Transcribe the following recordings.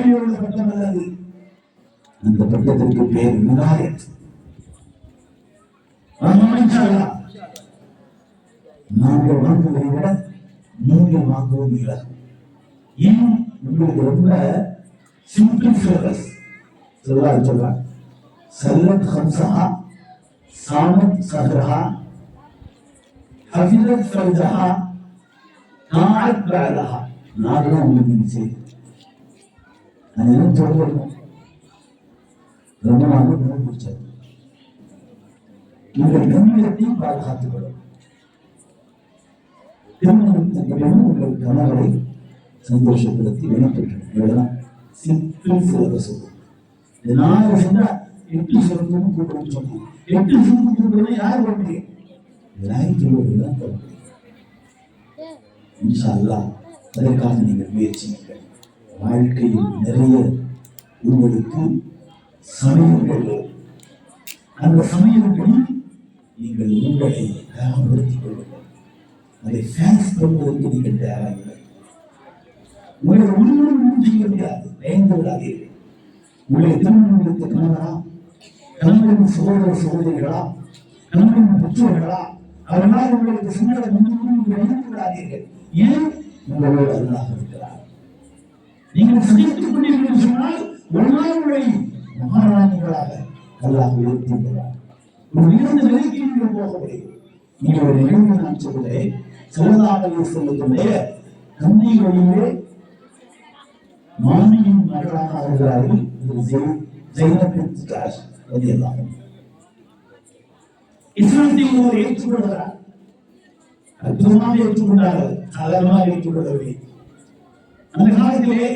மனைவியோட பட்டம் அல்லது அந்த பட்டத்திற்கு பேர் விநாயக். நாங்கள் வாங்குவதை விட நீங்கள் வாங்குவது இல்லை. இன்னும் உங்களுக்கு ரொம்ப சிம்பிள் சிலபஸ் சொல்றாங்க. சல்லத் ஹம்சஹா, சாமத் சஹரஹா, ஹஃபிதத் ஃபர்ஜஹா, தாஅத் பஅலஹா. நானும் உங்களுக்கு செய்து அது என்ன சொல்றோம். ரொம்ப நாள் பிடிச்சது. உங்கள் கண்ணியத்தையும் பாதுகாத்துக் கொள்ளும். திருமணம் உங்கள் கணவரை சந்தோஷப்படுத்தி வெளிப்பட்டு சிம்பிள் சிலபஸ். நான் சொன்னா 8 சொற்களும் கூட்டணும் சொன்னேன். 8 சொற்கள் கூட்டணும் யார் பண்ணுறீங்க? விநாயகர் தான். இன்ஷா அல்லாஹ் அதற்காக நீங்கள் முயற்சிங்கள். வாழ்க்கையில் நிறைய உங்களுக்கு சமயங்கள், அந்த சமயங்களில் நீங்கள் உங்களை தயார்படுத்திக் கொள்ளுங்கள். அதை ஃபேஸ் பண்ணுவதற்கு நீங்கள் தயாராக உங்களை முழுவதும் செய்ய முடியாது. பயந்து விடாதீர்கள். உங்களை திருமணம் முடித்த கணவரா, கணவரின் சகோதர சகோதரிகளா, கணவரின் பெற்றோர்களா, அவர்களால் உங்களுக்கு சங்கடம் பயந்து விடாதீர்கள். ஏன்? உங்களோடு அல்லாஹ் இருக்கிறார். நீங்கள் சகித்துக் கொண்டீர்கள் சொன்னால் ஒரு நாள் உங்களை மகாராணிகளாக அல்லாஹ் உயர்த்துகிறார். ஒரு உயர்ந்த நிலைக்கு நீங்கள் போக முடியும். நீங்கள் ஒரு நிகழ்வு நான் சொல்கிறேன். ஸல்லல்லாஹு அலைஹி வஸல்லம் தந்தைகளிலே மாமியின் மகளாக ஆகிறார்கள். இஸ்லாத்தை ஒருவர் ஏற்றுக்கொள்கிறார். அற்புதமாக ஏற்றுக்கொண்டார்கள். சாதாரணமாக ஏற்றுக்கொள்ளவில்லை. அந்த காலத்திலே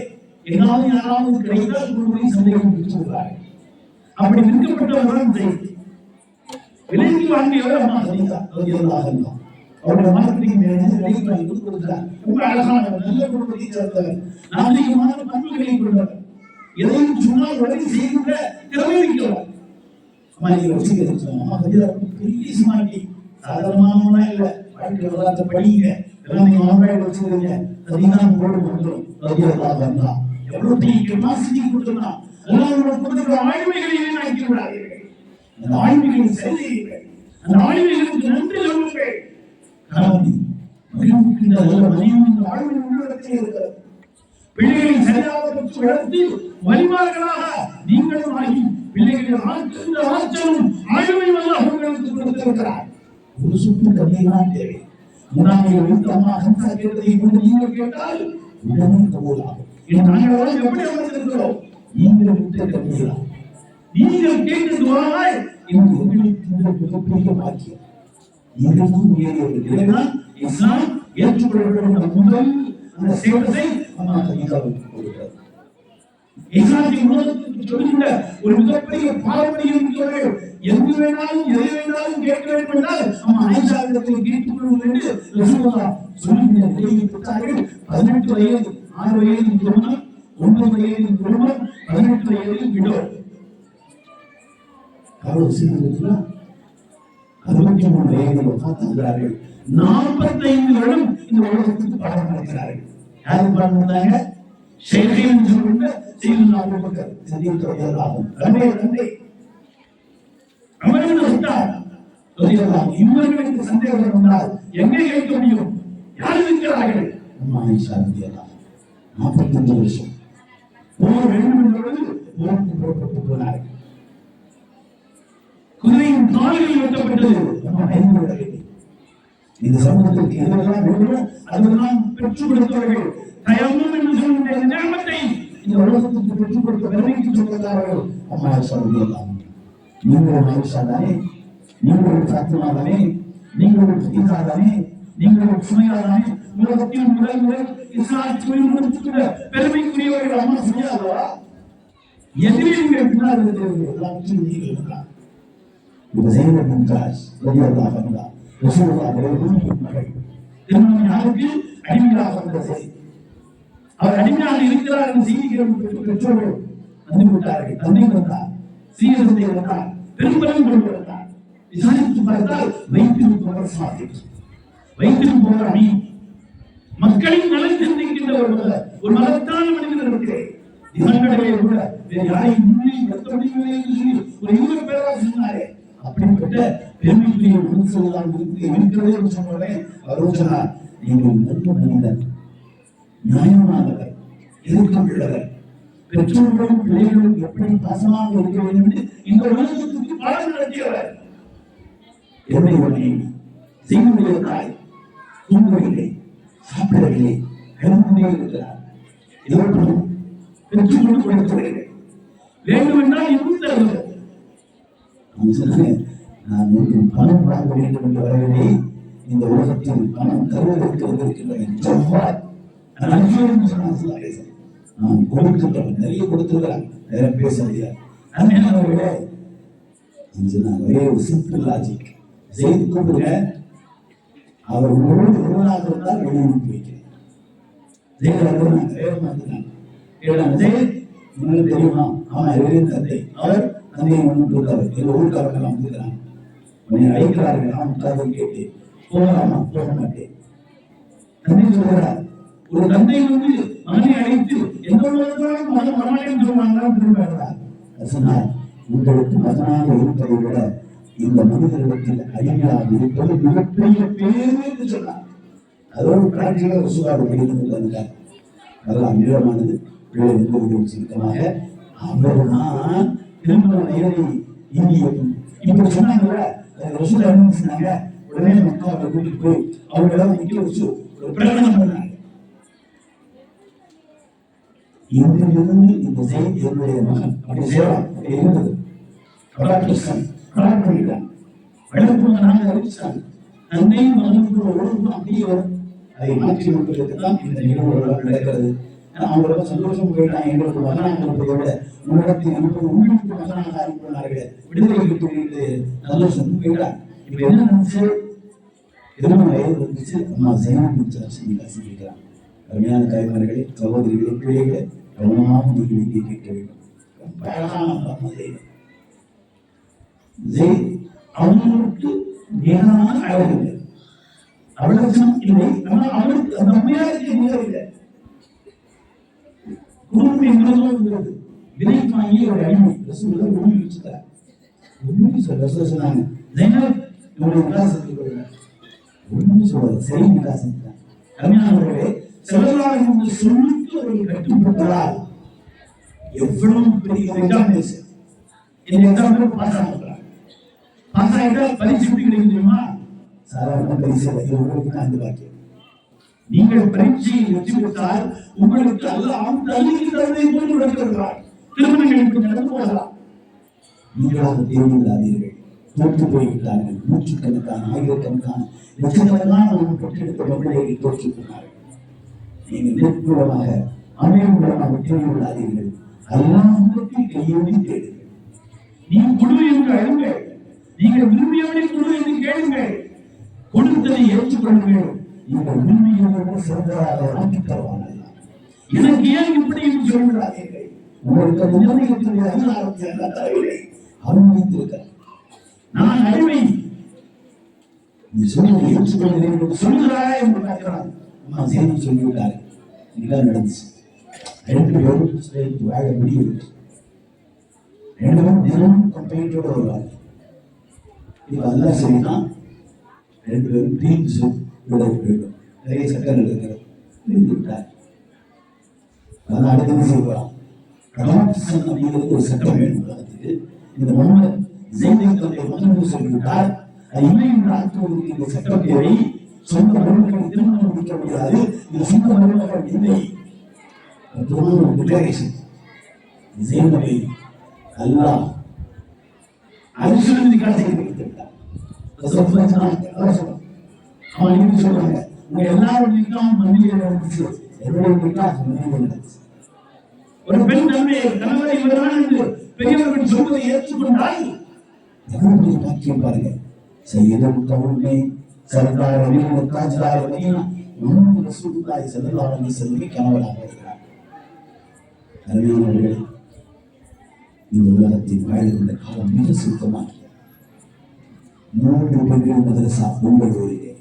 எங்காவது யாராவது கிடைத்தால் கொண்டு சந்தேகம் விட்டுள்ளார்கள். அப்படி விற்கப்பட்டவர்கள் செய்து விலைக்கு வாங்கியவர் அம்மா சரிதா அவருடைய மார்க்கெட்டிங் மேனேஜர் விலைக்கு வாங்கி கொடுக்கிறார். ரொம்ப அழகானவர், நல்ல குடும்பத்தை சேர்ந்தவர், நாகரிகமான பண்புகளை கொண்டவர், எதையும் சொன்னால் உடனே செய்கின்ற திறமை இருக்கிறார். அம்மா நீங்க வச்சுக்க அம்மா சரிதா பெரிய ஸ்மார்ட்டி, சாதாரணமானவனா இல்லை. வாழ்க்கை வரலாற்றை படிங்க, எல்லாம் நீங்க ஆண்ட்ராய்டு வச்சுக்கிறீங்க. சரிதான் போடு கொடுத்துரும். எவ்வளவு பெரிய கெப்பாசிட்டி கொடுத்துருந்தா எல்லாம் கொடுத்துருக்கிற ஆய்வுகளை ஆக்கி விடாதீர்கள். அந்த ஆய்வுகளை சரி செய்யுங்கள். அந்த ஆய்வுகளுக்கு நன்றி சொல்லுங்கள். பிள்ளைகளை சரியாக பெற்று வளர்த்து வழிமார்களாக நீங்களும் ஆகி பிள்ளைகளின் ஆற்றலும் ஆய்வையும் அவர்களுக்கு கொடுத்திருக்கிறார். ஒரு சுற்று கல்விதான் தேவை. முன்னாடியை வைத்து அம்மா ஹம்சா கேட்டதை கொண்டு நீங்கள் கேட்டால் உடனே கபூலாகும். நாங்கள் எப்படி அமர்ந்திருக்கிறோம்? நீங்கள் விட்ட கல்விதான் நீங்கள் கேட்டது வரலாய் இன்று உங்களுக்கு மிகப்பெரிய பாக்கியம். நீங்கள் தான் உயர்ந்தவர்கள். இஸ்லாம் ஏற்றுக்கொள்ளப்பட்ட முதல் அந்த சேவத்தை அம்மா ஹதீஜாவுக்கு கொடுக்கிறது. இஸ்லாத்தை உலகத்துக்கு சொல்லுகிற ஒரு மிகப்பெரிய பாரம்பரியம் இருக்கிறது. எங்கு வேணாலும் எதை வேணாலும் கேட்க வேண்டும் என்றால் அம்மா ஆயிஷாவிடத்தில் கேட்டுக் கொள்ளுங்கள் என்று ரசூலுல்லாஹ் சொல்லுகிற நிலையை பெற்றார்கள். 18 வயது, 6 வயதில் திருமணம், 9 வயதில் திருமணம், 18 வயதில் விடோ. அவர் சிறுவர்களா 63 வயதில் வஃபாத்தாகிறார்கள். 45 வருடம் இந்த உலகத்துக்கு பாடம் நடக்கிறார்கள். யாரு பாடம் பண்ணாங்க? ஷேഖின் சொல்லுங்க சையதுனா அபூபக்கர் சித்திக் ரலியல்லாஹு அன்ஹு. இவர்களுக்கு சந்தேகம் வந்தால் எங்கே கேட்க முடியும்? யார் இருக்கிறார்கள்? அம்மா ஆயிஷா ரலியல்லாஹு 45 வருஷம் போர் வேண்டும் என்பது போருக்கு புறப்பட்டு போனார்கள். குதிரையின் கால்கள் வெட்டப்பட்டது. அம்மா பயந்து விடவில்லை. இந்த சமூகத்திற்கு எதெல்லாம் வேண்டுமோ அதெல்லாம் பெற்றுக் கொடுத்தவர்கள். தயம்மம் என்று சொல்லுகிற நியமத்தை இந்த உலகத்துக்கு பெற்றுக் கொடுத்த பெருமைக்கு சொல்லுகிறார்கள். அம்மா ஆயிஷா ரலியல்லாஹு அன்ஹா. நீங்கள் ஆயிஷா தானே, நீங்கள் ஃபாத்திமா தானே, நீங்கள் ஹதீஜா தானே, நீங்கள் சுமையா தானே, உலகத்தின் முதல் முதல் இஸ்லாத்தை உயர்த்துகிற பெருமைக்குரியவர்கள் அம்மா சுமையாவா? எதிரிகள் பின்னால் இருக்கிறது எல்லாவற்றையும் நீங்கள் இருக்கிறார். இது ஸைனப் மும்தாஸ் ரலியல்லாஹு அன்ஹா ரசூலுல்லாஹ் அவர்களுடைய மகள். திருமணம் யாருக்கு? அடிமையாக வந்த செய்தி. அவர் அடிமையாக இருக்கிறார் என்று செய்திகள் பெற்றோர்கள் வந்து விட்டார்கள். தந்தை வந்தார், சீரத்தை வந்தார், பெரும்பலம் கொண்டு வந்தார். விசாரித்து பார்த்தால் வைத்திரும் போவர் சாதிக், வைத்திரும் போவர் அணி, மக்களின் நலன் சிந்திக்கின்ற ஒரு மதத்தான மனிதர்களுக்கு தினங்கடவே கூட வேறு யாரையும் முன்னிலையும் நடத்த முடியவில்லை என்று சொல்லி ஒரு 20 பேராக சொன்னாரே. அப்படிப்பட்ட பெருமைக்குரிய மனுஷர்களால் இருக்கிறதே என்று சொன்னோடனே அவர் சொன்னார், நீங்கள் நல்ல மனிதர், நியாயமானவர், எதிர்கொள்ளவர், பெற்றோர்களும் பிள்ளைகளும் எப்படி பாசமாக இருக்க வேண்டும் என்று இந்த உலகத்துக்கு பாடம் நடத்தியவர். என்னுடைய செய்யுடைய தாய் தூங்கவில்லை, சாப்பிடவில்லை, கிளம்பி இருக்கிறார். எல்லோரும் பெற்றுக்கொண்டு கொடுக்கவில்லை. வேண்டுமென்றால் இன்னும் தருவது. நான் பணம் வாங்க வேண்டும் என்று வரவில்லை, இந்த உலகத்தில் பணம் தருவதற்கு வந்திருக்கின்றேன். நான் கொடுத்துட்டேன், நிறைய கொடுத்துருக்கிறேன், வேற பேச முடியாது. ஒரே ஒரு சிம்பிள் லாஜிக் செய்து கூப்பிடுங்க, அவர் உங்களோடு ஒருவராக இருந்தால் வெளியே வைக்கிறேன். தெரியுமா? ஆமா, இவரின் தந்தை, அவர் தந்தையை ஒன்று இருக்காரு, எங்க ஊருக்காரர்கள் வந்துக்கிறாங்க, அழைக்கிறார்கள். நான் உட்கார்ந்து கேட்டு போகலாமா? போக மாட்டேன். தந்தை சொல்கிறார், ஒரு தந்தை வந்து மகனை அழைத்து எந்த உலகத்தாலும் மகன் சொல்லுவாங்க திரும்ப சொன்னார், உங்களுக்கு மகனாக இருப்பதை விட இந்த மனிதர்களிடத்தில் அடிமையாக இருப்பது மிகப்பெரிய பேரு என்று சொன்னார். அதோடு பிராக்டிகலாக ஒரு சுகாதார படிக்கிறது அதெல்லாம் மிகமானது. பிள்ளை வந்து சுருக்கமாக அவர்தான் திருமண வயதை இந்தியம் இப்படி சொன்னாங்க. சொன்னாங்க உடனே மக்கள் அவரை கூட்டிட்டு போய் அவர்களால் நிக்க வச்சு ஒரு பிரகடனம் பண்ணாங்க. இங்கிருந்து இந்த செய்தி என்னுடைய மகன் அப்படி செய்யலாம் அப்படி இருந்தது. அறிவிச்சாங்க தந்தையும் மகனுக்கு ஒழுங்கும் அப்படியே வரும். அதை மாற்றி கொடுப்பதற்கு தான் இந்த நிகழ்வுகள் நடக்கிறது. அவங்களோட சந்தோஷம் போயிட்டாங்க. எங்களுக்கு மகனாக இருப்பதை விட உலகத்தில் அனுப்ப உங்களுக்கு மகனாக அனுப்பினார்கள், விடுதலை கிட்டு சந்தோஷம் போயிட்டாங்க. இப்ப என்ன நினைச்சு திருமண வயது வந்துச்சு, அம்மா செய்யலாம். அருமையான தாய்மார்களே, சகோதரிகளே, பிள்ளைகளை கவனமாக நீங்கள் கேட்க வேண்டும். அவங்களுக்கு நேரமான அழகு இல்லை, அவலட்சணம் இல்லை, ஆனால் அவருக்கு அந்த அம்மையாருக்கு நேரம் இல்லை. குடும்பம் என்பது விலைக்கு வாங்கி ஒரு அடிமை உண்மை வச்சுட்டார். உண்மை சொன்னாங்க உண்மை சொல்றது சரி விகாசம். கம்மியானவர்களே, செலவாக சொல்லுக்கு அவர்கள் கட்டுப்பட்டால் எவ்வளவு பெரிய எக்ஸாமினேஷன். இந்த எக்ஸாம்பிள் பாஸ் ஆகிறார். பாஸ் ஆகிட்டால் பரிசு எப்படி கிடைக்கும் தெரியுமா? சாதாரண பரிசு உங்களுக்கு தான் அந்த பாக்கியம். நீங்கள் பரீட்சையில் வெற்றி பெற்றால் உங்களுக்கு எல்லாம் தள்ளிக்கிறதை போன்று நடக்கிறார். திருமணங்களுக்கு நடந்து போகலாம். நீங்களாக தேவையில்லாதீர்கள். தோற்று போய்விட்டார்கள். நூற்றுக்கணக்கான, ஆயிரக்கணக்கான, லட்சக்கணக்கான பெற்றெடுத்த மக்களை தோற்று போனார்கள். நீங்கள் நெருக்கமாக அமையமுடமாக தேவையில்லாதீர்கள். எல்லாம் உங்களுக்கு கையோடு தேடுங்கள். நீங்கள் குழு என்று அழுங்கள். நீங்கள் விரும்பியவனை குழு என்று கேளுங்கள். கொடுத்ததை ஏற்றுக்கொள்ளுங்கள். நீங்கள் விரும்பியவர்கள் சிறந்ததாக ஆக்கி தருவாங்க. எனக்கு ஏன் இப்படி என்று சொல்கிறார்கள்? உங்களுக்கு அந்த நிர்ணயத்தினுடைய அதிகாரத்தை எல்லாம் தரவில்லை, அனுமதித்திருக்கிறார். நான் அடிமை, நீ சொல்லி ஏற்றுக்கொள்கிறேன் என்று சொல்கிறாரா என்று பார்க்கிறார். அம்மா செய்தி சொல்லிவிட்டார். இதுதான் நடந்துச்சு. 2 பேரும் சேர்த்து வாழ முடியவில்லை. 2 பேரும் தினமும் கம்பெனியோட வருவாங்க. இப்ப அதெல்லாம் சரிதான். 2 பேரும் தீர்ந்து விட வேண்டும். நிறைய சட்டங்கள் இருக்கிறது. தீர்ந்து விட்டார். அதனால் அடுத்தது செய்யலாம். அப்படிங்கிறது ஒரு சட்டம் வேணும். இந்த முகமது ஜெயினுடைய மகன் சொல்லிவிட்டார். இந்த சட்டம் தேவை. சொந்த மருமகளை திருமணம் முடிக்க முடியாது. இந்த சொந்த மருமகள் இல்லை. அல்லாஹ் அரிசி காசை வைத்திருக்கிறார். அவன் சொல்றாங்க, உங்க எல்லாரும் மண்ணில் நடந்துச்சு, என்னுடைய நடந்துச்சு. ஒரு பெண் தன்னுடைய கணவரை இவர்தான் என்று பெரியவர்கள் சொல்வதை ஏற்றுக்கொண்டால் பாக்கியம் பாருங்க. செய்யதும் கவுன்மை சர்தார் அமீர் தாஜ்தார் மதீனா முஹம்மது ரசூலுல்லாஹி ஸல்லல்லாஹு அலைஹி வஸல்லம் கணவராக இருக்கிறார். அருமையானவர்களே, இந்த உலகத்தில் வாழ்கின்ற காலம் மிக சுத்தமாக 3 பெண்கள் மதரசா உங்களூரிலே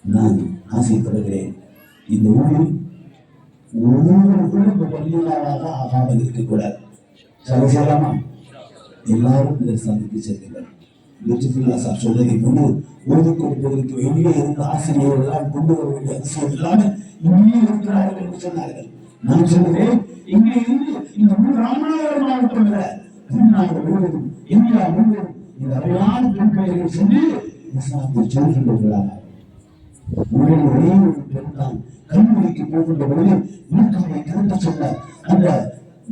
நான் ஆசைப்படுகிறேன். இந்த ஊரில் ஒவ்வொருவரும் வழியாளாக ஆகாமல் இருக்கக்கூடாது. சரசரமா எல்லாரும் இந்த சந்தித்து செல்லுங்கள். சார் சொல்றதை கொண்டு ஓது கொடுப்பதற்கு வெளியே இருந்த ஆசிரியர்கள் எல்லாம் கொண்டு வர வேண்டிய அவசியம் இல்லாமல் இங்கே இருக்கிறார்கள் என்று சொன்னார்கள். நான் சொல்கிறேன், இங்கே இருந்து இந்த ராமநாதபுரம் மாவட்டம் அல்ல, தமிழ்நாடு முழுவதும், இந்தியா முழுவதும் இந்த அறையான பெண் பெயர்கள் சென்று இஸ்லாத்தை சொல்கின்றவர்களாக ஒரே ஒரு பெண் தான் கல்லூரிக்கு போகின்ற பொழுது உனக்காக கருத்து சொன்ன அந்த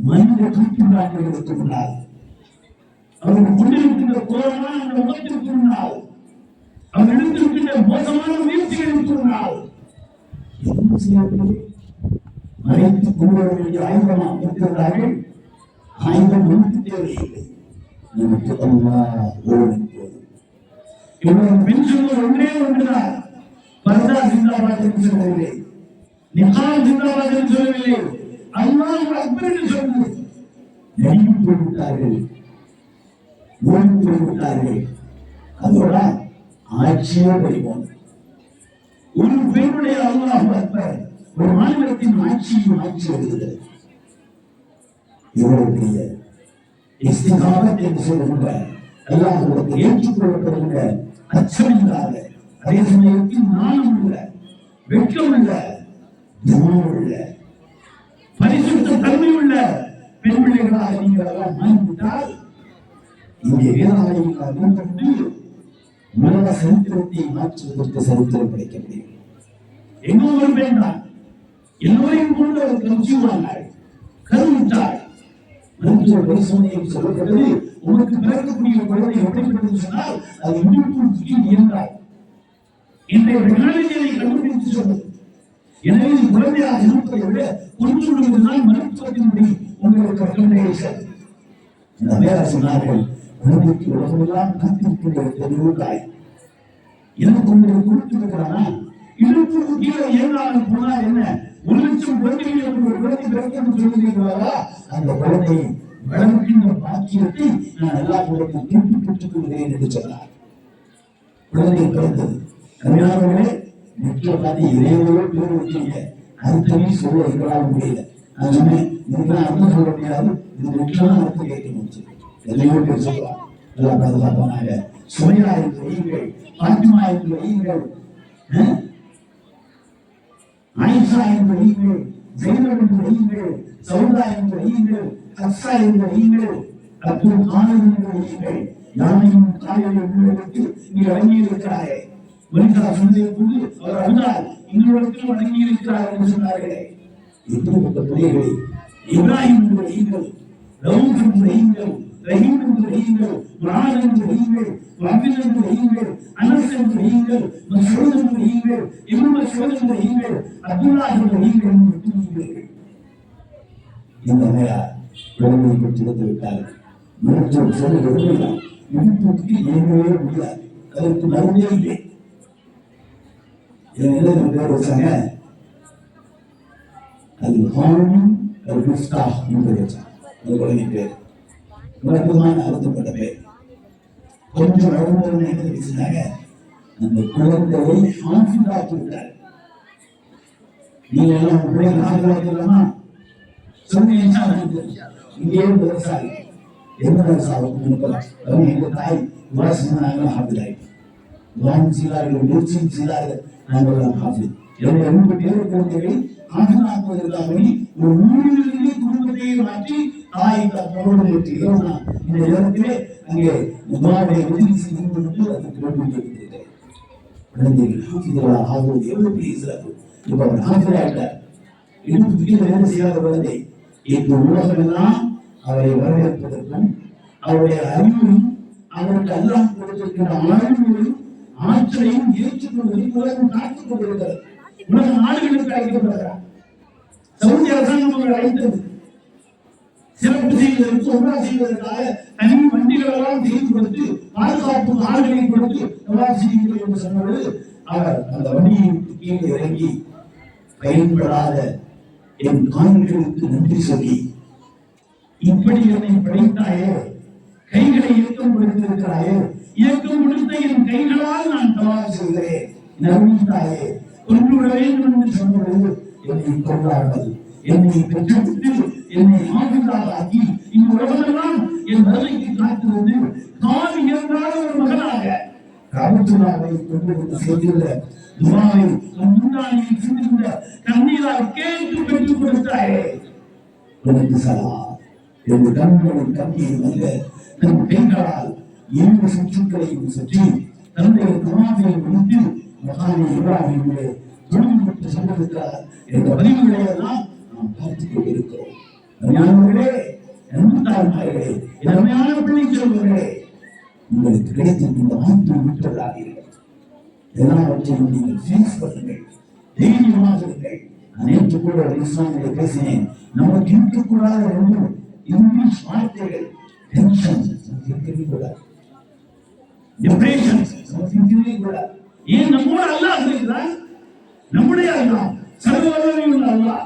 மனித குறிப்பிடார்களுக்கு முன்னால் அவர்கள் கொண்டிருக்கின்ற கோரமான அந்த முகத்திற்கு முன்னால் அவர் எடுத்திருக்கின்ற மோசமான முயற்சிகளுக்கு முன்னால் என்ன செய்யவில்லை? மறைத்து கொண்டு வர வேண்டிய ஆயுதமா இருக்கிறார்கள். ஆயுதம் நமக்கு தேவையில்லை, நமக்கு அல்லாஹ் ஒருவன் போதும். இவர்கள் பெண் சொல்வது ஒன்றே ஒன்றுதான், பர்தா ஜிந்தாபாத் என்று சொல்லவில்லை, நிகாப் ஜிந்தாபாத் என்று சொல்லவில்லை, அல்லாஹ் அக்பர் என்று சொன்னது. நடிப்பு போய்விட்டார்கள், ஓய்வு போய்விட்டார்கள். அதோட ஆட்சியே படிப்போம். ஒரு பெண்ணுடைய அல்லாஹ் அக்பர் ஒரு மாநிலத்தின் ஆட்சியும் ஆட்சி வருகிறது. இவருடைய இஸ்திகாமத் என்று சொல்லுகின்ற அல்லாஹ்வுக்கு ஏற்றுக்கொள்ளப்படுகின்ற அச்சமில்லாத, அதே சமயத்தில் நாணம் உள்ள, வெட்கம் உள்ள, தமம் உள்ள, பரிசுத்த தன்மை உள்ள பெண் பிள்ளைகளாக நீங்கள் எல்லாம் மாறிவிட்டால் இங்கே வேதாலயங்கள் உலக சரித்திரத்தை மாற்றுவதற்கு சரித்திரம் படைக்க முடியும். எங்கோ ஒரு பெண் தான் எல்லோரையும் கொண்டு அவர் கருச்சியுள்ளார்கள், கருவிட்டாள். மருத்துவ பரிசோதனையில் சொல்லப்பட்டது, உனக்கு பிறக்கக்கூடிய குழந்தை எப்படிப்பட்டது சொன்னால் அது இடுப்புள் இயன்றாள். இன்றைய டெக்னாலஜியை கண்டுபிடித்து சொன்னது. எனவே குழந்தையாக இருப்பதை விட கொஞ்சம் விடுவதுதான் மருத்துவத்தினுடைய உங்களுக்கு ரெக்கமெண்டேஷன். இந்த வேலை சொன்னார்கள், குழந்தைக்கு உலகமெல்லாம் காத்திருக்கின்ற தெளிவு தாய் எனக்கு உங்களுக்கு கொடுத்திருக்கிறானா? இடுப்பு கீழே ஏழாவது போனா என்ன? 1,00,000 குழந்தைகளுக்கு ஒரு குழந்தை பிறக்கும் சொல்லுகிறீர்களா? அந்த குழந்தையை வளர்க்கின்ற பாக்கியத்தை நான் எல்லா குழந்தையும் திருப்பி பெற்றுக் கொள்கிறேன் என்று சொன்னார். குழந்தை பிறந்தது. கல்யாணங்களே நெற்றில பார்த்து இறைவனோட பேர் வச்சீங்க, அர்த்தமே சொல்ல எங்களால் முடியல. நான் சொன்னேன், இதுக்கெல்லாம் அர்த்தம் சொல்ல முடியாது, இது நெற்றிலாம் அர்த்தம் கேட்க முடிச்சு எல்லையோ பேர் சொல்லுவாங்க. எல்லாம் பாதுகாப்பானாங்க. சுமையா என்று வையுங்கள், பாத்திமா என்று வையுங்கள், ஆயிஷா என்று வையுங்கள், ஜெயினப் என்று வையுங்கள், சௌதா என்று வையுங்கள், ஹப்ஸா என்று வையுங்கள், அப்துல் காதர் என்று வையுங்கள். யானையும் காலையில் உங்களுக்கு நீ வழங்கி இருக்கிறாரே, மனிதா சொன்னதை கொண்டு அவர் அழுதார், இன்னொருவருக்கும் வழங்கி இருக்கிறார் என்று சொன்னார்களே. எப்படிப்பட்ட பிள்ளைகளை இப்ராஹிம் என்று வையுங்கள், ரவுஃப் என்று வையுங்கள், ரஹீம் என்று வையுங்கள், முஆத் என்று வையுங்கள், வஹீத் என்று வையுங்கள், அனஸ் என்று வையுங்கள், மஸ்ஊத் என்று வையுங்கள், இப்னு மஸ்ஊத் என்று வையுங்கள், அப்துல்லாஹ் என்று வையுங்கள் என்று வையுங்கள். இந்த நேரா குழந்தையை பெற்றெடுத்து விட்டார்கள். மருத்துவம் சொல்ல விரும்பலாம், இடுப்புக்கு இயங்கவே முடியாது, அதற்கு மருந்தே இல்லை. என்ன பேர் வச்சாங்க? அது ஹானும் மிஃப்தாஹ் என்று வச்சாங்க. அது குழந்தை பேர் விளக்கமான அர்த்தப்பட்ட பேர். கொஞ்சம் வளர்ந்தவங்க என்ன பேசினாங்க, அந்த குழந்தையை ஹாஃபிதாக்கி விட்டார். நீங்க எல்லாம் பிள்ளைகள் ஹாஃபிதாக்கலாமா சொன்னீங்கன்னா இங்கே விவசாயி எந்த விவசாயம் இருக்கலாம். எங்க தாய் விவசாயம் ஹாஃபிதாய் வான் செய்தார்கள், முயற்சியும் செய்தார்கள். நாங்கள் ஹாஃபித் என்னுடைய 2 பேர் குழந்தைகளை ஹாஃபிதாக்குவதற்காக ஒரு ஊரிலிருந்து குடும்பத்தையே மாற்றி தாய் தன்னோடு ஏற்றினா இந்த நேரத்திலே அங்கே உமாவுடைய உதவி செய்யும் பொழுது அதுக்கு வேண்டியிருக்கிறேன். குழந்தைகள் ஹாஃபிதா ஆகுவது எவ்வளவு பெரிய சிறப்பு. இப்ப அவர் ஹாஃபிதாயிட்டார். இடுப்பு வேலை செய்யாத குழந்தை இந்த உலகமெல்லாம் அவரை வரவேற்பதற்கும் அவருடைய அறிவையும் அவருக்கு அல்லாஹ் கொடுத்திருக்கின்ற ஆளுமையும் ஆற்றலையும் ஏற்றுக்கொள்வதையும் உலகம் காத்துக் கொண்டிருக்கிறது. உலக நாடுகளுக்கு அழைக்கப்படுகிறார். சவுதி அரசாங்கம் அவர்கள் அழைத்தது சிறப்பு செய்வதற்கு, உம்ரா செய்வதற்காக தனி வண்டிகள் எல்லாம் செய்து கொடுத்து பாதுகாப்பு ஆளுகளை கொடுத்து செய்யுங்கள் என்று சொன்னது. அவர் அந்த வண்டியை கீழே இறங்கி பயன்படாத என் கால்களுக்கு நன்றி சொல்லி, இப்படி என்னை படைத்தாயே, கைகளை இயக்கம் கொடுத்திருக்கிறாயே, இயக்கம் கொடுத்த என் கைகளால் நான் தவாப் செய்கிறேன், நம்பித்தாயே, கொண்டு விட வேண்டும் என்று சொன்னது என்னை கொண்டாடுவது என்னை பெற்றெடுத்து என்னை ஆகியதாகி இந்த உலகமெல்லாம் என் வருகைக்கு காத்திருந்து காவி என்றாத ஒரு மகனாக காவல்துறையை கொண்டு வந்து செய்கிற துவாவை முன்னாளில் சிந்திந்த கண்ணீரால் கேட்டு பெற்றுக் கொடுத்தாயே உனக்கு சலா என்று கண்களின் கண்ணீர் அல்ல தன் கைகளால் 7 சுற்றுக்களையும் சுற்றி தந்தையின் துவாவை முடித்து மகானை இப்ராஹிமுடைய தொழில்நுட்ப சம்பவத்தார் என்ற பதிவுகளை எல்லாம் நாம் பார்த்துக் கொண்டிருக்கிறோம். அருமையானவர்களே, தாய்மார்களே, அருமையான பிள்ளை செல்வர்களே, உங்களுக்கு கிடைத்திருக்கின்ற வாய்ப்பை விட்டுள்ளார்கள். எல்லாவற்றையும் நீங்கள் ஃபேஸ் பண்ணுங்கள், தைரியமாக இருங்கள். நான் நேற்று கூட இஸ்லாமிய பேசினேன். நமக்கு இருக்கக்கூடாத 2 இங்கிலீஷ் வார்த்தைகள் டென்ஷன் இருக்கவே கூடாது, டிப்ரெஷன் இருக்கவே கூடாது. ஏன் நம்மோட அல்லாஹ் இருக்கிறான், நம்முடைய அல்லாஹ் சர்வவல்லமையுள்ள அல்லாஹ்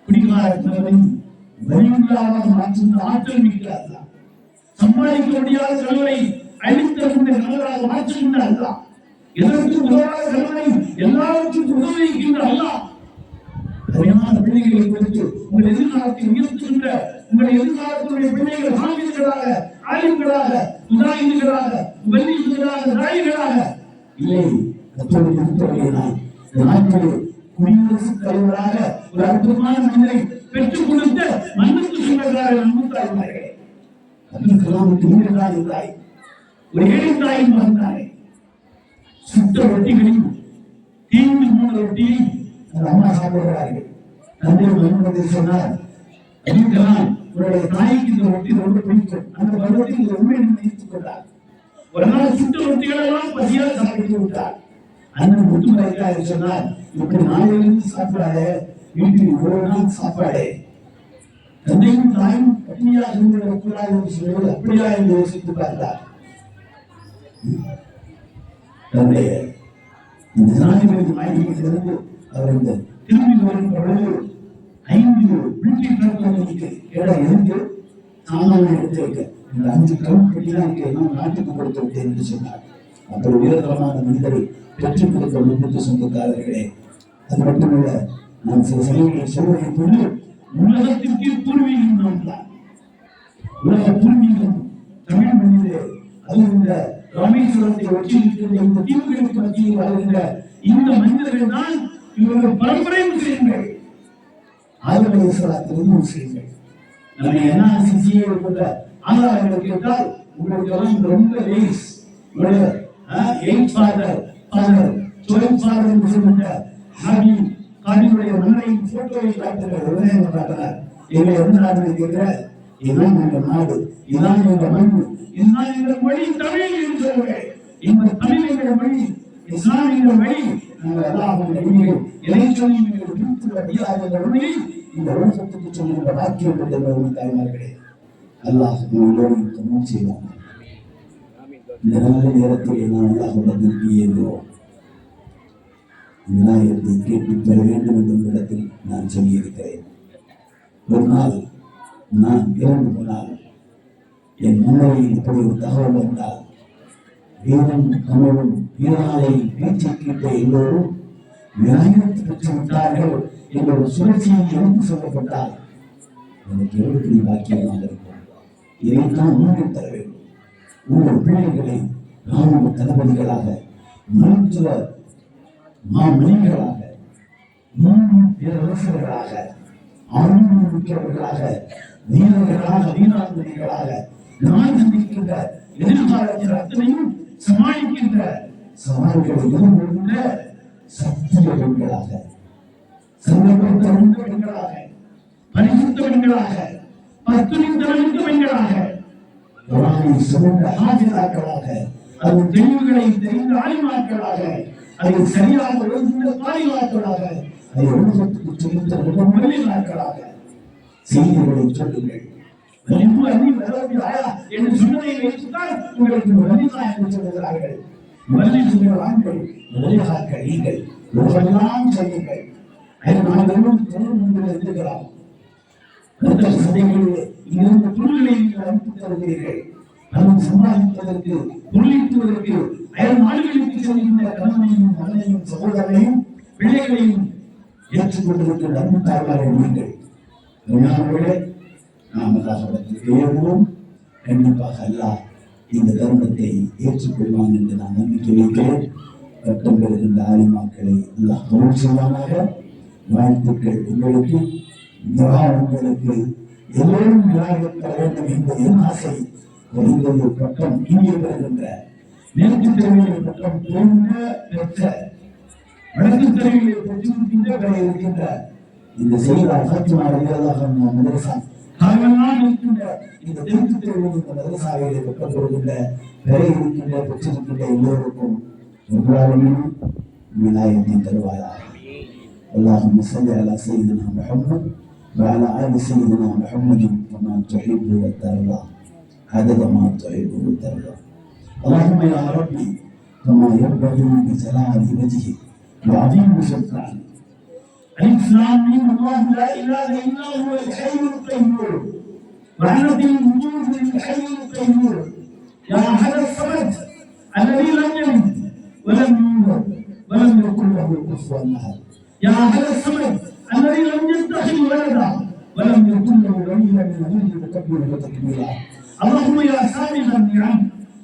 குடிகாரத்தவரை வலியுள்ளவராக மாற்றும் ஆற்றல் மிக்க அல்லாஹ், சமாளிக்க முடியாத செலவை அழித்தறிந்த நல்லவராக மாற்றுகின்ற அல்லாஹ், எதற்கும் உதவாத செலவை எல்லாவற்றுக்கும் உதவிக்கின்ற அல்லாஹ். அருமையான பிள்ளைகளை குறித்து உங்கள் எதிர்காலத்தை உயர்த்துகின்ற உங்களுடைய எதிர்காலத்தினுடைய பிள்ளைகள் ஆங்கிலங்களாக, ஆயுங்களாக, உதாயின்களாக, வெள்ளிகளாக, நாய்களாக இல்லை. நாட்டில் குடியரசுத் தலைவராக ஒரு அற்புதமான மனிதரை பெற்றுக் கொடுத்த மண்ணுக்கு சொந்தக்காரர் நம்புத்தாய். அதற்கெல்லாம் தாய் ஒரு ஏழை தாயின் வந்தாய். சுத்த ரொட்டிகளையும் தீங்கு 3 ரொட்டியை அந்த அம்மா சாப்பிடுகிறார்கள். தந்தை மன்மதை சொன்னார், அதுக்கெல்லாம் உங்களுடைய தாய்க்கு இந்த ரொட்டி ரொம்ப பிடிக்கும். அந்த பருவத்தில் இந்த உண்மையை நினைத்துக் கொண்டார். ஒரு நாள் சுத்த ரொட்டிகள் எல்லாம் பசியால் சாப்பிட்டு விட்டார். அண்ணன் முத்துமலைக்காக சொன்னார், இப்படி நாளிலிருந்து சாப்பிடாதே, வீட்டில் 1 நாள் சாப்பாடே. தந்தையும் தாயும் பட்டினியாக இருந்துவிடக்கூடாது என்று சொல்வது அப்படியா என்று யோசித்து பார்த்தார். தந்தைய இந்த ஜனாதிபதி மாளிகையிலிருந்து அவர் இந்த திரும்பி வரும் பொழுது 5 பில்டி டிராக்டர்களுக்கு இடம் இருந்து சாமான எடுத்து வைக்க இந்த 5 கவுண்ட் பெட்டிதான் எல்லாம் நாட்டுக்கு கொடுத்து விட்டேன் என்று சொன்னார். அப்படி உயர்தரமான மனிதரை பெற்றுக் கொடுத்த முன்பு சொந்தக்காரர்களே, அது மட்டுமல்ல, நான் சில சமயங்களில் சொல்வதை கொண்டு உலகத்திற்கு பூர்வீகம் நாம் தான். உலக பூர்வீகம் தமிழ் மண்ணிலே, அது இந்த ராமேஸ்வரத்தை ஒட்டி இருக்கின்ற இந்த தீவுகளுக்கு மத்தியில் வாழ்கின்ற இந்த மனிதர்கள் தான் இவர்கள் பரம்பரை முஸ்லிம்கள், ஆதரவு முஸ்லிம்கள். நம்ம என்ஆர்சிசியை கொண்ட ஆதாரங்கள் கேட்டால் உங்களுக்கு எல்லாம் ரொம்ப லேஸ். மன்னரையும் போட்டோவை காட்டுகிறார், உதயம் காட்டினார். எங்களை எந்த நாட்டில் கேட்கிற, இதுதான் எங்கள் நாடு, இதுதான் எங்கள் மண், இதுதான் எங்கள் மொழி தமிழ் என்று சொல்கிறேன். இந்த தமிழ் எங்கள் மொழி, இஸ்லாம் எங்கள் மொழி, நாங்கள் எல்லாம் எங்கள் இதை சொல்லி எங்கள் பிடித்துள்ள என்ற உண்மையை இந்த உலகத்துக்கு சொல்லுகின்ற வாக்கியம் கொண்ட தாய்மார்களே, அல்லாஹ் எல்லோரும் கமல் செய்வாங்க. இந்த நல்ல நேரத்தில் நாம் அல்லாஹ்விடத்தில் இயங்குவோம். விநாயகத்தை கேட்டு பெற வேண்டும் என்ற இடத்தில் நான் சொல்லியிருக்கிறேன். ஒரு நாள் நான் இறந்து போனால் என் முன்னையில் இப்படி ஒரு தகவல் வந்தால், வீரன் தமிழும் வீரனாலை பேச்சை கேட்ட எல்லோரும் விநாயகத்தை பெற்று விட்டார்கள் என்ற ஒரு சுழற்சியை எடுத்து சொல்லப்பட்டால் எனக்கு எவ்வளவு பெரிய பாக்கியமாக இருக்கும். இதைத்தான் நீங்கள் தர வேண்டும். உங்கள் பிள்ளைகளை ராணுவ தளபதிகளாக, மருத்துவ மாமணிகளாக, பேரரசர்களாக, ஆளுநர் மிக்கவர்களாக, வீரர்களாக, வீராங்கனைகளாக, நான் சந்திக்கின்ற எதிர்காலத்தில் அத்தனையும் சமாளிக்கின்ற சவால்களை எதிர்கொள்கின்ற சத்திய பெண்களாக, சங்கப்படுத்த பெண்களாக, பரிசுத்த பெண்களாக, பத்துணித்தமிழ்ந்த பெண்களாக, சுமந்த ஆஜராக்களாக, அதன் தெளிவுகளை தெரிந்த ஆய்வாக்களாக, அதை சரியாக எழுதுகின்ற பாய்வாக்களாக, அதை உலகத்துக்கு சொல்லித்த மொழிகளாக செய்திகளை சொல்லுங்கள். என்று சொன்னதை வைத்துத்தான் உங்களுக்கு வலிதா என்று சொல்லுகிறார்கள். வலிசுகள் ஆண்கள், வலிகாக்கள் நீங்கள் உலகெல்லாம் செய்யுங்கள். இருக்கிறார் சபைகளில் இங்கிருந்து பொருள்களை நீங்கள் அனுப்பி தருகிறீர்கள். பணம் சம்பாதிப்பதற்கு, பொருளீட்டுவதற்கு அயல் நாடுகளுக்கு செல்கின்ற கணவனையும் மகனையும் சகோதரனையும் பிள்ளைகளையும் ஏற்றுக்கொண்டிருக்கிற அன்பு தாய்மார்கள் நீங்கள் நாம் ஏறுவோம். கண்டிப்பாக அல்லாஹ் இந்த தருணத்தை ஏற்றுக்கொள்வான் என்று நான் நம்பிக்கை வைக்கிறேன். பட்டம் பெறுகின்ற ஆலிமாக்களை அல்லாஹ் கபூல் செய்வானாக. வாழ்த்துக்கள் உங்களுக்கு, உங்களுக்கு எல்லோரும் விளையாடப்பட வேண்டும் என்பது என் ஆசை. ஒரு பட்டம் இங்கே பெறுகின்ற மேற்கு தெருவில் பட்டம் பெற்ற வடக்கு தெருவில் பெற்றிருக்கின்ற பெற இருக்கின்ற இந்த செய்தார் பாத்திமா ரலியல்லாஹு அன்ஹா மதரசா காரணமாக இருக்கின்ற இந்த தெற்கு தெருவில் இந்த மதரசாவிலே பெற்றுக்கொள்கின்ற பெற இருக்கின்ற பெற்றிருக்கின்ற எல்லோருக்கும் எல்லாருமே விநாயகத்தை தருவாயாக. اللهم صل على سيدنا محمد وعلى آل سيدنا محمد كما تحب وترضى عدد ما تحب وترضى. اللهم يا ربي كما ينبغي بجلال وجهك وعظيم سلطانك. الإسلام من الله لا إله إلا هو الحي القيوم وعنت الوجود للحي القيوم يا أحد الصمد الذي لم يلد ولم يولد ولم يكن له كفوا أحد. يا أحد الصمد الذي لم يتخذ ولدا ولم يكن له ولي من ولي تكبيرا وتكبيرا. اللهم يا سامع النعم،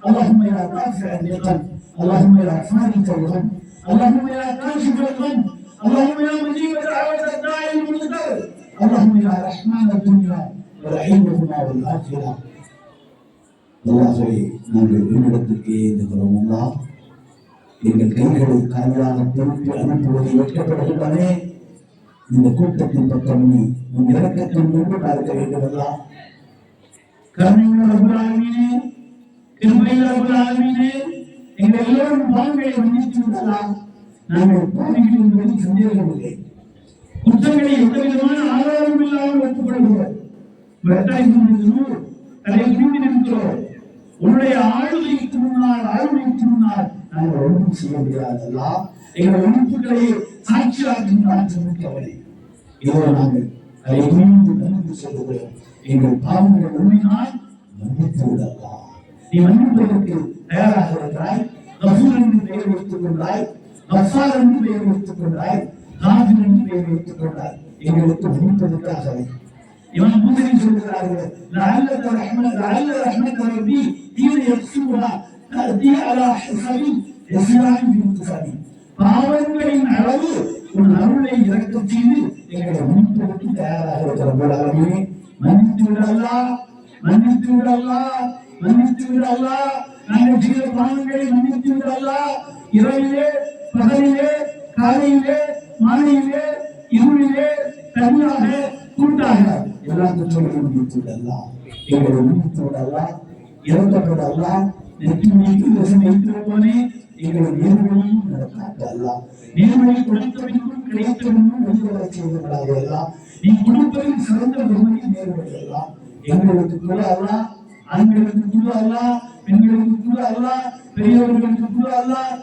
اللهم يا دافع النقم، اللهم يا فارج الغم، اللهم يا كاشف الغم، اللهم يا مجيب دعوة الداعي المنذر، اللهم يا رحمن الدنيا ورحيمهما والآخرة. அல்லாஹ்வே, நாங்கள் என்னிடத்திற்கு ஏந்துகிறோம். அல்லாஹ், எங்கள் கைகளை காலியாக திருப்பி அனுப்புவதை வெட்கப்படுகின்றனே. இந்த கூட்டத்தின் பக்கம் நீ உன் இறக்கத்தின் முன்பு பார்க்க வேண்டும். அல்லாஹ், கருணையுள்ள ரப்பல் ஆலமீனே, கிருபையுள்ள ரப்பல் ஆலமீனே, எங்கள் எல்லோரும் பாவங்களை மன்னித்து விடலாம். நாங்கள் பாவிகள் என்பதில் சந்தேகமில்லை. குற்றங்களை எந்த விதமான ஆதாரம் இல்லாமல் ஒப்புக்கொள்கிறோம். தலை குனிந்து நிற்கிறோம். உன்னுடைய ஆளுமைக்கு முன்னால் நாங்கள் ஒன்றும் செய்ய முடியாதல்லா. எங்கள் உறுப்புகளை சாட்சியாக்கின்றவரை இதோ நாங்கள் தலை குனிந்து நன்கு சொல்லுகிறோம். எங்கள் பாவங்கள் உண்மையினால் மன்னித்து விடலாம். நீ மன்னிப்பதற்கு தயாராக இருக்கிறாய். கஃபூர் என்று பெயர் வைத்துக் கொண்டாய், கஃபார் என்று பெயர் வைத்துக் கொண்டாய், காதிர் என்று பெயர் வைத்துக் கொண்டாய். எங்களுக்கு மன்னிப்பதற்காகவே இவன் பூசரி சொல்கிறார்கள், லஅல்ல ரஹ்மத் ரப்பி தீன யக்ஸுஹா தஅதி அலா ஹிஸாபி யஸ்ரான் பின்துஃபி. பாவங்களின் அளவு உன் அருளை இறக்கச் செய்து எங்களை மன்னிப்பதற்கு தயாராக இருக்கிற ரப்பல் ஆலமீனே, மன்னித்து விட அல்லாஹ், மன்னித்து விட அல்லாஹ், மன்னித்து விட அல்லாஹ். நாங்கள் செய்த பாவங்களை மன்னித்து விட அல்லாஹ். இரவிலே, பகலிலே, காலையிலே, மாலையிலே, இருளிலே, தனியாக, கூட்டாக எல்லா குற்றங்களையும் மன்னித்து விட அல்லாஹ். எங்களை மன்னித்து விட அல்லாஹ். இறக்கப்பட அல்லாஹ். நெற்றி மீது தசம் வைத்திருப்போனே, எங்களை நேர்வழியும் நடக்காத அல்லாஹ். நேர்வழி கொடுத்தவனுக்கும் கிடைத்தவனுக்கும் வெளிவர செய்து விடாது அல்லாஹ். நீ கொடுப்பதில் சிறந்த பெருமையை நேர்வழி அல்லாஹ். எங்களுக்கு கூட அல்லாஹ், ஆண்களுக்கு கூட அல்லாஹ், பெண்களுக்கு கூட அல்லாஹ், பெரியவர்களுக்கு கூட அல்லாஹ்,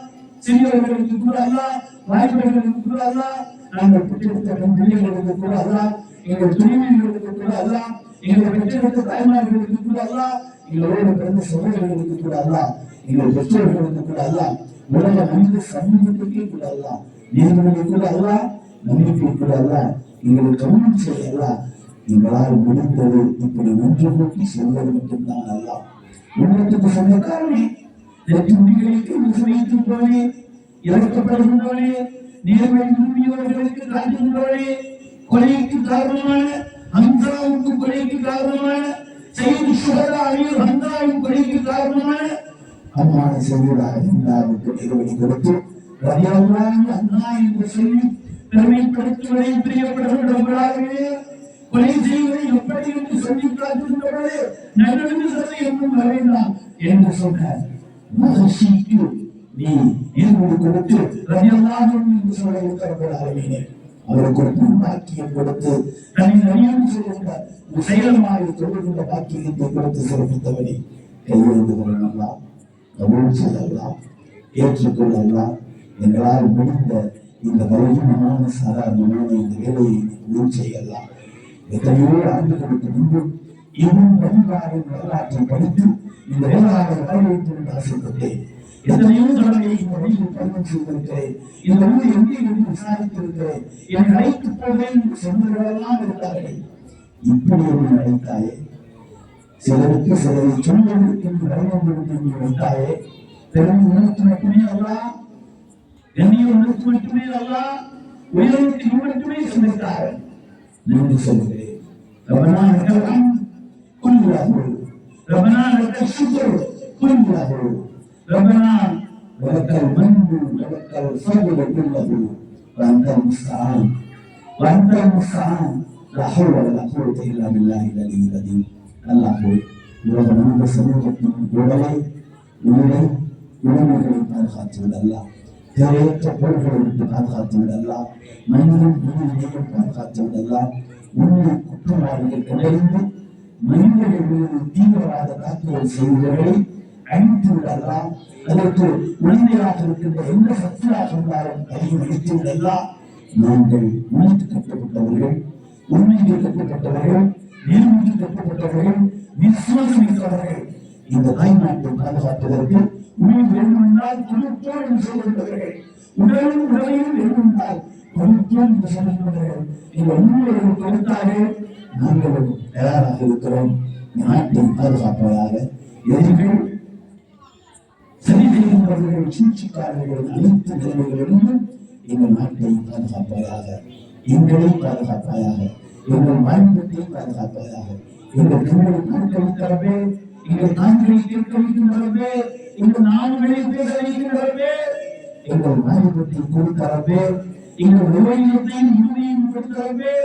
சிறியவர்களுக்கு கூட அல்லாஹ், வாய்ப்புகளுக்கு கூட அல்லாஹ், நாங்கள் பெற்றெடுத்த பிள்ளைகளுக்கு கூட அல்லாஹ், எங்கள் துணைவியர்களுக்கு கூட அல்லாஹ், எங்களை பெற்றெடுத்த தாய்மார்களுக்கு கூட அல்லாஹ், எங்களோடு பிறந்த சகோதரர்களுக்கு கூட அல்லாஹ், எங்கள் பெற்றோர்களுக்கு கூட அல்லாஹ், உலக மனித சமூகத்துக்கே கூட அல்லாஹ், நேர்மையை கூட அல்லாஹ், நம்பிக்கை கூட அல்லாஹ், எங்களுக்கு கவனம் செய்ய அல்லாஹ். எங்களால் முடிந்தது இப்படி ஒன்று நோக்கி செல்வது மட்டும்தான் அல்லாஹ். உள்ளத்துக்கு சொந்தக்காரனே, நெற்றி முடிகளுக்கு விசுவைத்துள்ளவனே, இறக்கப்படுகின்றவனே, நேர்மை விரும்பியவர்களுக்கு காட்டுகின்றவனே, கொலைக்கு காரணமான ஹம்சாவுக்கு கொலைக்கு காரணமான சையது ஷுஹதா அலியுல் ஹம்சாவின் கொலைக்கு காரணமான அம்மான சையதா ஹிந்தாவுக்கு நிறுவனி கொடுத்து ரலியல்லாஹு அன்ஹா என்று சொல்லி பெருமைப்படுத்துவதை பிரியப்படுகின்றவர்களாகவே கொலை செய்வதை எப்படி என்று சொல்லி காட்டுகின்றவர்களே, நல்லது சொல்லி என்னும் வரைந்தான் என்று சொன்னார். மகர்ஷிக்கு நீ இருமுடி கொடுத்து ரலியல்லாஹு என்று சொல்ல இருக்கிறார்களே, அவருக்கு ஒரு பாக்கியம் கொடுத்து தன்னை அறியாமல் சொல்லுகின்ற செயலமாக சொல்லுகின்ற பாக்கியத்தை கொடுத்து சிறப்பித்தவனை கையெழுந்து கொள்ளலாம், கபூல் செய்யலாம், ஏற்றுக்கொள்ளலாம். எங்களால் முடிந்த இந்த பலகீனமான சாதாரணமான இந்த வேலையை உறுதி செய்யலாம். எத்தனையோ ஆண்டுகளுக்கு முன்பு இன்னும் பதிவாரின் வரலாற்றை படித்து இந்த வேளாளர் வரவேற்று ஆசைப்பட்டேன். எத்தனையோ தடவை இந்த வழியில் பயணம் செய்திருக்கிறேன். இந்த ஊர் எங்கே என்று விசாரித்திருக்கிறேன். என்னை அழைத்து போவேன் என்று சொன்னவர்களெல்லாம் இருக்கிறார்கள். இப்படி என்று நினைத்தாயே, சிலருக்கு சிலரை சொல்வதற்கு என்று நினைத்தாயே, பெரும் உணர்ச்சி மட்டுமே அல்ல, கண்ணிய உணர்ச்சி மட்டுமே அல்ல, உயரத்துக்கு மட்டுமே சிந்தித்தார்கள். நன்றி சொல்கிறேன். ربنا لك الحمد كله، ربنا لك الشكر كله، ربنا لك المن ولك الفضل كله، وانت المستعان وانت المستعان، لا حول ولا قوة الا بالله العلي العظيم. الله உலகம் இந்த சமூகத்தின் உடமைகளை பாதுகாத்து விடல்லா, தேவையற்ற பொருள்களை விட்டு பாதுகாத்து விடல்லா, மனிதன் மனிதனையும் பாதுகாத்து விடல்லா, உண்மை குற்றவாளிகள் கண்டறிந்து மனிதர்கள் மீது தீவிரவாத தாக்குதல் செய்வதை அழித்து விடலாம். அதற்கு உடந்தையாக இருக்கின்ற எந்த சக்தியாக இருந்தாலும் அதையும் அழித்து விடலாம். நாங்கள் உணர்த்து கட்டப்பட்டவர்கள், உண்மைக்கு கட்டப்பட்டவர்கள், நேர்மைக்கு கட்டப்பட்டவர்கள், விசுவாசம் இருக்கிறவர்கள். இந்த தாய்நாட்டை பாதுகாப்பதற்கு உயிர் வேண்டுமென்றால் தொழிற்சோடு செய்திருந்தவர்கள், உடலும் உடலையும் வேண்டுமென்றால் தொழிற்சோடு என்று சொல்லியிருந்தவர்கள். இந்த உண்மையை கொடுத்தாக நாங்களும் தயாராக இருக்கிறோம். நாட்டை பாதுகாப்பதாக எதிர்கள் சரி செய்கின்றவர்கள், சூழ்ச்சிக்காரர்கள் அனைத்து நிலைமைகளிலும் எங்கள் நாட்டை பாதுகாப்பதாக, எங்களை பாதுகாப்பாயாக, எங்கள் மாநிலத்தை பாதுகாப்பதாக, எங்கள் கண்களை பார்க்க வைக்கிறவே, எங்கள் தாங்களை கேட்க வைக்கின்றவே, எங்கள் நாடுகளை பேச வைக்கின்றவே, எங்கள் மாநிலத்தை கொடுத்தரவே, எங்கள் நிலையத்தையும் உண்மையும் கொடுத்தரவே,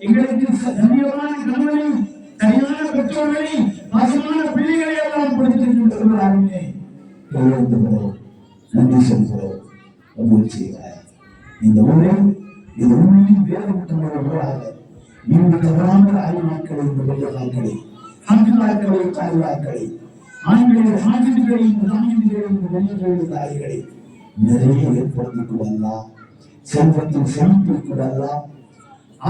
எங்களுக்கு கண்ணியமான கணவனை, சரியான பெற்றோர்களை, பாசமான பிள்ளைகளை எல்லாம் கொடுத்திருக்கின்றார்களே. நன்றி சொல்கிறோம். இந்த ஊரை இது உண்மையும் வேறுபட்டவர்களாக நீங்கள் தவறாமல் ஆய்வாக்களை, வெள்ளையாக்களை, ஆண்களாக்களை, தாய்வாக்களை, ஆண்களை, ஆண்களை, வெள்ளைகளை, தாய்களை நிறைய ஏற்படுத்திக் கொள்ளலாம். செல்வத்தின் செழிப்பில் கொள்ளலாம்,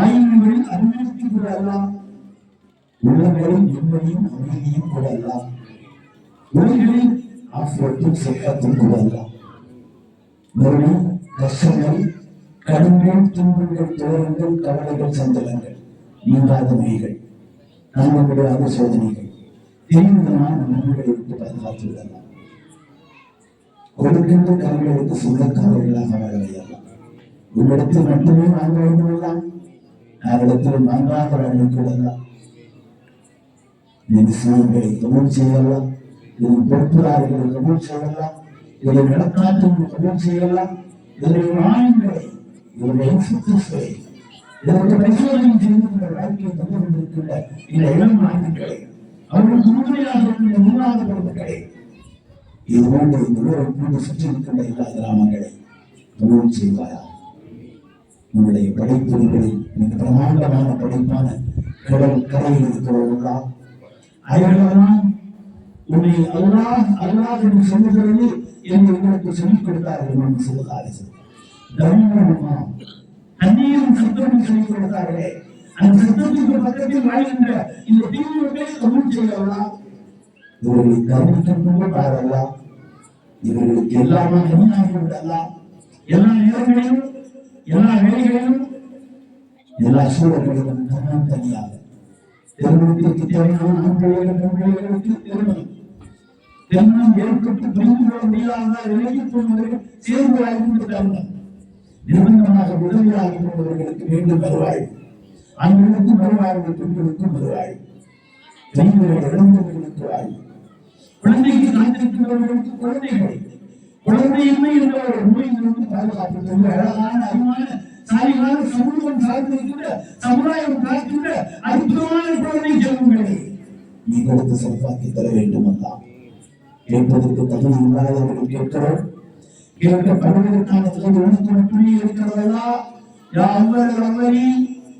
ஆய்வுகளில் அறிவித்துக் கொள்ளலாம், உலகளில் நிம்மதியும் அமைதியும் கொள்ளலாம், உலகளில் ஆசிரியத்தில் செல்வத்தில் கொள்ளலாம். வெறும் கஷ்டங்கள், கடுங்கள், துன்பங்கள், துயரங்கள், கவலைகள், சஞ்சலங்கள், நீங்காத நோய்கள், தாங்க முடியாத சோதனைகள், தெரிவிதமான நன்மைகளை விட்டு பாதுகாத்து விடலாம். கொடுக்கின்ற கவலைகளுக்கு சொந்தக்காரர்களாக வாழ வையலாம். உங்களிடத்தில் மட்டுமே வாங்க வேண்டுமெல்லாம், யாரிடத்திலும் வாங்காத வாழ்க்கை விடலாம். இதன் சிவங்களை கபூல் செய்யலாம், இதன் பொறுப்புதாரிகளை கபூல் செய்யலாம், இதனை நடத்தாற்றும் கபூல் செய்யலாம், இதனை ஆயுங்களை, இதனுடைய இன்ஸ்டிடியூட்களை, இதற்கு பரிசோதனை செய்கின்ற வாழ்க்கையை தந்து கொண்டிருக்கின்ற இந்த இளம் ஆயுங்களை, அவர்கள் முழுமையாக இருக்கின்ற மூணாத குடும்பங்களை, இது போன்ற இந்த ஊரை போன்று சுற்றி இருக்கின்ற எல்லா கிராமங்களை கபூல் செய்வாயா. உங்களுடைய படைப்புகளில் மிக பிரமாண்டமான படைப்பான கடல் கரையில் இருக்கிறவர்களா, அவர்களெல்லாம் உன்னை அல்லாஹ் அல்லாஹ் என்று சொல்லுகிறது என்று உங்களுக்கு சொல்லிக் கொடுத்தார்கள் என்று சொல்லுகிறார்கள். தர்மமா தண்ணீரும் சத்தமும் சொல்லிக் கொடுத்தார்களே, அந்த சத்தத்துக்கு பக்கத்தில் வாழ்கின்ற இந்த தீவிரத்தை கபூல் செய்யலாம். இவர்களை கவனிக்க பாரலாம், இவர்களுக்கு எல்லாமே கண்ணாகி விடலாம். எல்லா நேரங்களிலும், எல்லா வேலைகளிலும், எல்லா சூழல்களிலும் தன்னம் தனியாக திருமணத்திற்கு தேவையான ஆண் பிள்ளைகள், பெண் பிள்ளைகளுக்கு திருமணம் ஏற்பட்டு புரிந்து கொள்ள முடியாத விலகி போனவர்கள் சேர்ந்து வாழ்கின்ற தருணம். நிர்பந்தமாக உதவியாகி போனவர்களுக்கு மீண்டும் வருவாய், ஆண்களுக்கும் வருவாய்கள், பெண்களுக்கும் வருவாய், கைகளை இழந்தவர்களுக்கு வாய், குழந்தைக்கு காத்திருக்கிறவர்களுக்கு குழந்தைகளை, குழந்தையின்மை என்ற ஒரு நோயிலிருந்து பாதுகாப்பு அழகான அறிவான சாலிகான சமூகம் சார்ந்திருக்கின்ற சமுதாயம் காக்கின்ற அற்புதமான குழந்தை செல்வங்களை நீ கொடுத்து சிறப்பாக்கி தர வேண்டும். அல்லா கேட்பதற்கு தகுதி இல்லாதவர்கள் கேட்கிறோம், கேட்கப்படுவதற்கான தகுதி உனக்கு மட்டுமே இருக்கிறதா? யா அவ்வல் அவ்வலி,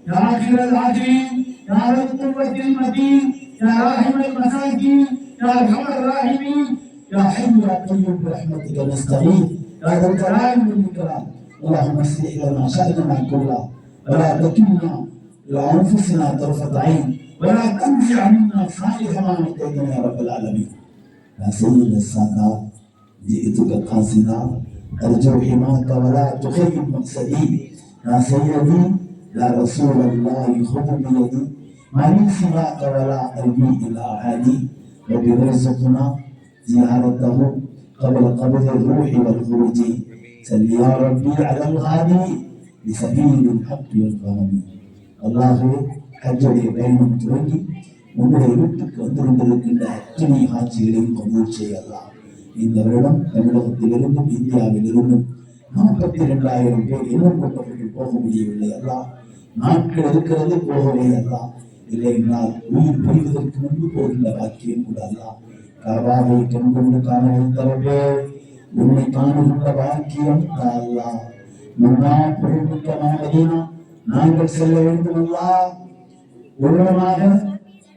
யா ஆகிரல் ஆகிரீன், யா ரப்புல் வஜில் மதீன், யா ராஹிமல் மசாகீன், யா அர்ஹமர் ராஹிமீன், யா ஹய்யு யா கய்யூம் برحمتك نستغيث يا ذا الجلال والإكرام. اللهم اصلح لنا شأننا كله ولا تكلنا إلى أنفسنا طرفة عين ولا تنزع منا صالح ما نقينا يا رب العالمين. يا سيد السادات جئتك قاصدا أرجو حماك ولا تخيب مقصدي. يا سيدي يا رسول الله خذ بيدي மரிசியா கவலா அர்வி இலா அலி وبرزقنا زيارته قبل قبض الروح والخروج صل يا ربي على الغالي بسبيل الحق والفهم அல்லாஹ்வே ஹஜ்ஜுடைய பயணம் துவங்கி உன்னுடைய வீட்டுக்கு வந்திருந்திருக்கின்ற அத்தனை காட்சிகளையும் கபூல் செய்யலாம். இந்த வருடம் தமிழகத்திலிருந்தும் இந்தியாவிலிருந்தும் 42,000 பேர் இன்னும் கொண்டவர்கள் போக முடியவில்லை அல்லா. நாட்கள் இருக்கிறது போகவே அல்லா. இல்லை என்றால் உயிர் பிரிவதற்கு முன்பு போகின்ற பாக்கியம் கூட அல்லா. காபாவை கண்கொண்டு காண வைத்தவர்களே உன்னை காணுகின்ற பாக்கியம் அல்லா. முன்னா பொருட்மிக்க நாங்கள் செல்ல வேண்டும் அல்லா. உள்ளமாக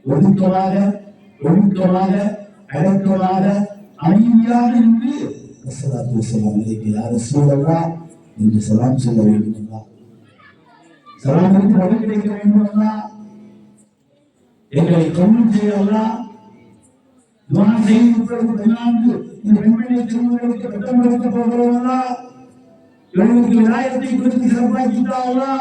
ஒதுக்கமாக ஒழுக்கமாக அடக்கமாக அமைதியாக என்று யார் சூழல்லா என்று சலாம் சொல்ல வேண்டும் அல்லா. சலாமிற்கு பதில் கிடைக்க வேண்டும் அல்லா. எங்களை கபூல் செய்யலாம். துஆ செய்து 14 இந்த பெண்மணியை திருமணத்துக்கு கட்டம் எடுக்க போகிறோம் அல்லா. இவர்களுக்கு விநாயகத்தை கொடுத்து சிறப்பாக்கிட்டாங்களா.